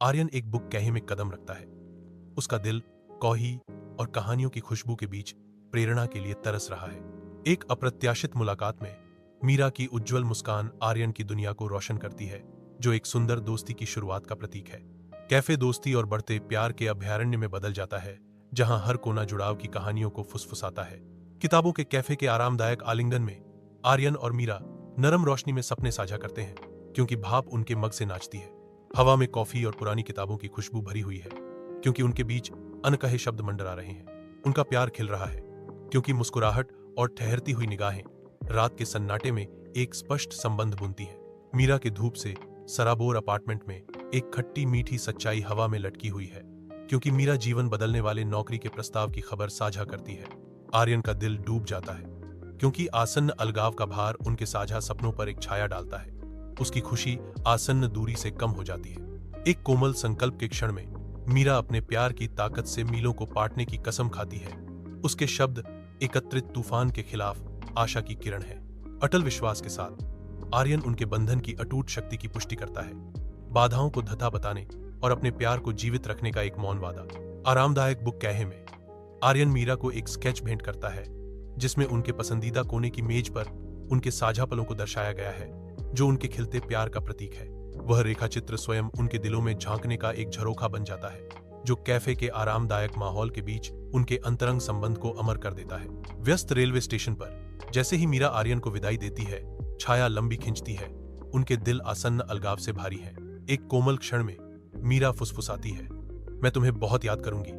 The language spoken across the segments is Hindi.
आर्यन एक बुक कैहे में कदम रखता है। उसका दिल कॉही और कहानियों की खुशबू के बीच प्रेरणा के लिए तरस रहा है। एक अप्रत्याशित मुलाकात में मीरा की उज्जवल मुस्कान आर्यन की दुनिया को रोशन करती है, जो एक सुंदर दोस्ती की शुरुआत का प्रतीक है। कैफे दोस्ती और बढ़ते प्यार के अभयारण्य में बदल जाता है, जहां हर कोना जुड़ाव की कहानियों को फुसफुसाता है। किताबों के कैफे के आरामदायक आलिंगन में आर्यन और मीरा नरम रोशनी में सपने साझा करते हैं, क्योंकि भाप उनके मग से नाचती है। हवा में कॉफी और पुरानी किताबों की खुशबू भरी हुई है, क्योंकि उनके बीच अनकहे शब्द मंडरा रहे हैं। उनका प्यार खिल रहा है, क्योंकि मुस्कुराहट और ठहरती हुई निगाहें रात के सन्नाटे में एक स्पष्ट संबंध बुनती हैं। मीरा के धूप से सराबोर अपार्टमेंट में एक खट्टी मीठी सच्चाई हवा में लटकी हुई है, क्योंकि मीरा जीवन बदलने वाले नौकरी के प्रस्ताव की खबर साझा करती है। आर्यन का दिल डूब जाता है, क्योंकि आसन्न अलगाव का भार उनके साझा सपनों पर एक छाया डालता है। उसकी खुशी आसन्न दूरी से कम हो जाती है। एक कोमल संकल्प के क्षण में मीरा अपने प्यार की ताकत से मीलों को पाटने की कसम खाती है। उसके शब्द एकत्रित तूफान के खिलाफ आशा की किरण है। अटल विश्वास के साथ आर्यन उनके बंधन की अटूट शक्ति की पुष्टि करता है, बाधाओं को धता बताने और अपने प्यार को जीवित रखने का एक मौन वादा। आरामदायक बुक कैहे में आर्यन मीरा को एक स्केच भेंट करता है, जिसमें उनके पसंदीदा कोने की मेज पर उनके साझा पलों को दर्शाया गया है, जो उनके खिलते प्यार का प्रतीक है। वह रेखाचित्र स्वयं उनके दिलों में झांकने का एक झरोखा बन जाता है, जो कैफे के आरामदायक माहौल के बीच उनके अंतरंग संबंध को अमर कर देता है। व्यस्त रेलवे स्टेशन पर जैसे ही मीरा आर्यन को विदाई देती है, छाया लंबी खिंचती है। उनके दिल आसन्न अलगाव से भारी है। एक कोमल क्षण में मीरा फुसफुसाती है, मैं तुम्हें बहुत याद करूंगी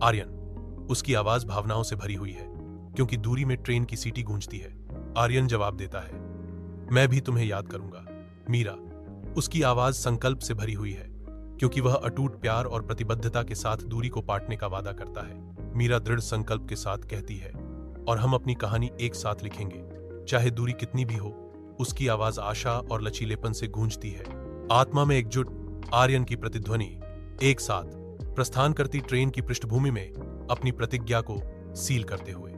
आर्यन। उसकी आवाज भावनाओं से भरी हुई है, क्योंकि दूरी में ट्रेन की सीटी गूंजती है। आर्यन जवाब देता है, मैं भी तुम्हें याद करूंगा मीरा। उसकी आवाज संकल्प से भरी हुई है, क्योंकि वह अटूट प्यार और प्रतिबद्धता के साथ दूरी को पाटने का वादा करता है। मीरा दृढ़ संकल्प के साथ कहती है, और हम अपनी कहानी एक साथ लिखेंगे, चाहे दूरी कितनी भी हो। उसकी आवाज आशा और लचीलेपन से गूंजती है। आत्मा में एकजुट आर्यन की प्रतिध्वनि एक साथ प्रस्थान करती ट्रेन की पृष्ठभूमि में अपनी प्रतिज्ञा को सील करते हुए।